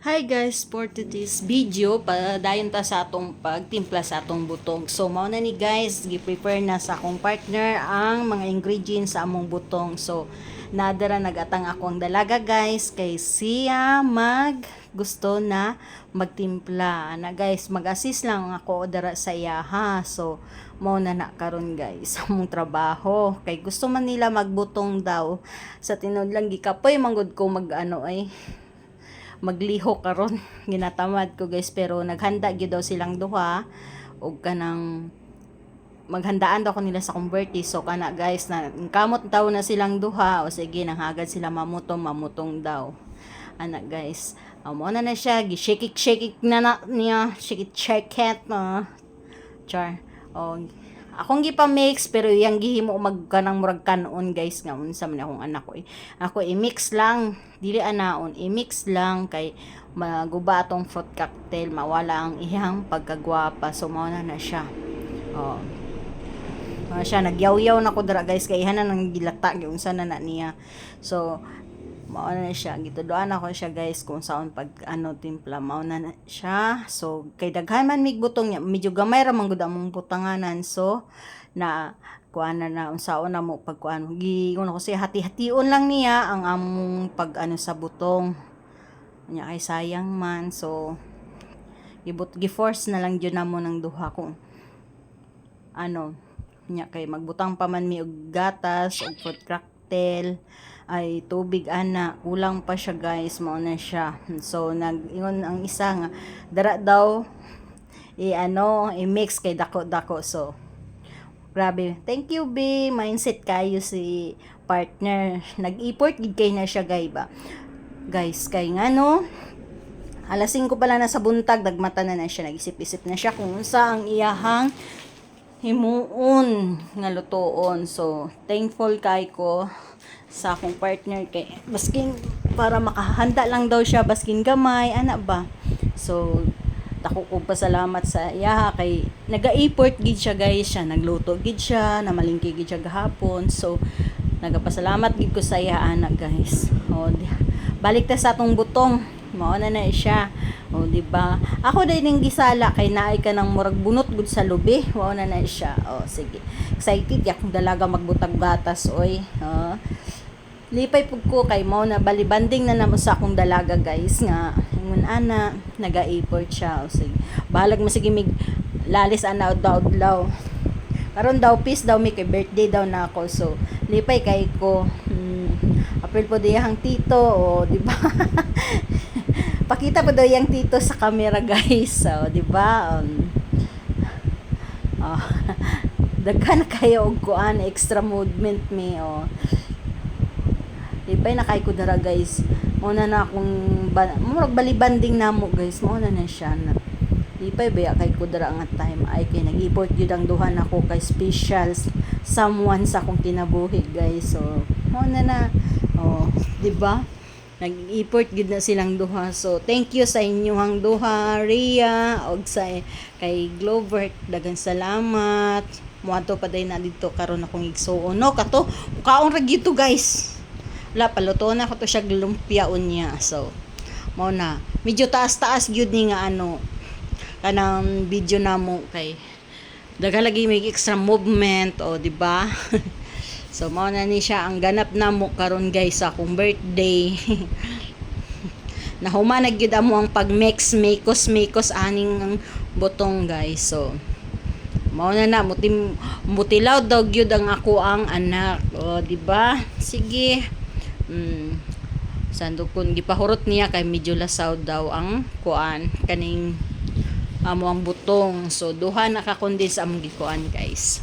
Hi guys, for today's video, padayon ta sa atong pagtimpla sa atong butong. So, mao na ni guys, gi-prepare na sa akong partner ang mga ingredients sa among butong. So, nadara nagatang ako ang dalaga guys, kay siya gusto na magtimpla. Na guys, mag-assist lang ako dara sa iya ha. So, mao na karon guys, among trabaho. Kay gusto man nila magbutong daw. Sa tinud lang gikapoy manggod ko magliho karon ginatamad ko guys, pero naghanda gyud daw silang duha og kanang maghandaan daw ko nila sa converti. So kana guys, na kamot daw na silang duha, o sige nanghagad sila mamutong daw ana guys. Amo na siya gi-shake na niya, shake it na char. O akong gipa-mix, pero yang gihimo magkanang murag kanon guys, nga unsa man akong anak ko ako i-mix lang, dili anaon, i-mix lang kay maguba atong fruit cocktail, mawala ang iyang pagkagwapa. So mao na siya. Oh, siya nagyaw-yaw na ko dira guys, kay ihanan nang gilata unsa na niya. So mao na siya, gituduan ako siya guys kung saon pag timpla, mao na siya. So kay daghan man mig butong niya, medyo gamay ra man gud among butanganan. So na kuan na unsaon na mo pagkuan giun ko siya, hati-hation lang niya ang among pag sa butong nya, ay sayang man. So gi-force na lang jud namo ng duha kung nya, kay magbutang pa man mi og gatas og fruit cocktail ay tubig ana, kulang pa siya guys, mao na siya. So nag-ingon ang isa nga dara daw i-mix kay dako. So grabe, thank you B, mindset kayo si partner, nag-effort gid kay na siya guys, kay ngano alas 5 pa lang na sa buntag, dagmata na siya, nag-isip-isip na siya kung unsa ang iyahang himuon nga lutoon. So thankful kay ko sa akong partner, kay baskin para makahanda lang daw siya, baskin gamay ana ba. So dako ko pasalamat sa iya kay naga-effort gid siya guys, siya nagluto gid siya, namalingki gid siya gahapon. So nagapasalamat gid ko sa iya ana guys. Balik ta sa atong butong, mao na siya. Di ba? Ako dai ning gisala kay naay ka nang murag bunot gud sa lubi. Mao na siya. Sige. Excited ya kung dalaga magbutag gatas oy. Lipay pug ko kay mao na balibanding na namo sa akong dalaga guys, nga ingon ana naga-effort siya. Sige. Balag mo sige mig lalis ana udlaw. Karon daw peace daw mi kay birthday daw na ako. So lipay kay ko. April po diyang tito, di ba? Pakita po daw yung tito sa camera guys. So, di ba? Daghan na kayo og kuan extra movement mi di ba na kay ko dara guys. Mo na akong murag balibanding namo guys. Mo na siya na. Di pa ba kay ko dara nga time ay kay nag-effort gyud ang duha nako kay special someone sa akong kinabuhi guys. So, mo na di ba? Nag-effort gid na silang duha. So thank you sa inyong duha, Rhea og sa kay Glover, daghang salamat. Muadto pa day na dito karon akong igsuon no kato kaon ra gito guys. Wala paluto na ko to siya lumpia unya. So mao na medyo taas gyud ni nga kanang video namo kay daghan lagi may extra movement di ba? So mao na ni siya ang ganap namo karon guys sa akong birthday. Nahumanag gyud amo ang pag-mix makos aning ang butong guys. So mao na mutilaw daw gyud ang ako ang anak. Di ba? Sige. Sandok kun gipahurot niya kay medyo lasaw daw ang kuan kaning amo ang butong. So duha naka-condense among gikuan guys.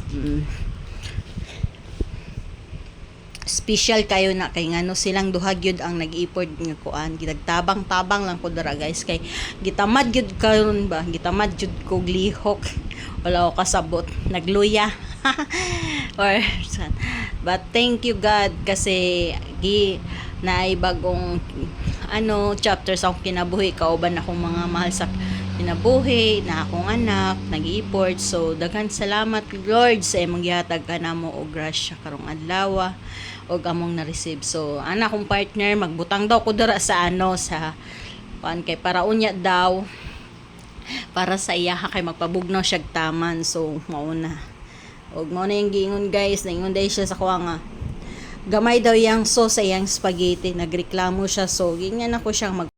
Special kayo na kay ngano silang duha gyud ang nag-effort nga kuan, gidagtabang-tabang lang ko dara guys, kay gitamad gyud karon ba, gitamad jud ko glihok, wala ko kasabot, nagluya. But thank you God kasi naay bagong chapter sa akong kinabuhi, kauban akong mga mahal sa kinabuhi na akong anak nag-effort. So daghan salamat Lord sa imong gihatag kanamo og grasya karong adlaw og among na-receive. So ana akong partner magbutang daw ko dira sa sa kuan kay para unya daw para sa iya kay magpabugnaw siya taman. So mao na. Og mao na yung giingon guys, naingon day siya sa kuha nga gamay daw yang sauce sa iyang spaghetti, nagreklamo siya. So gingan ako siyang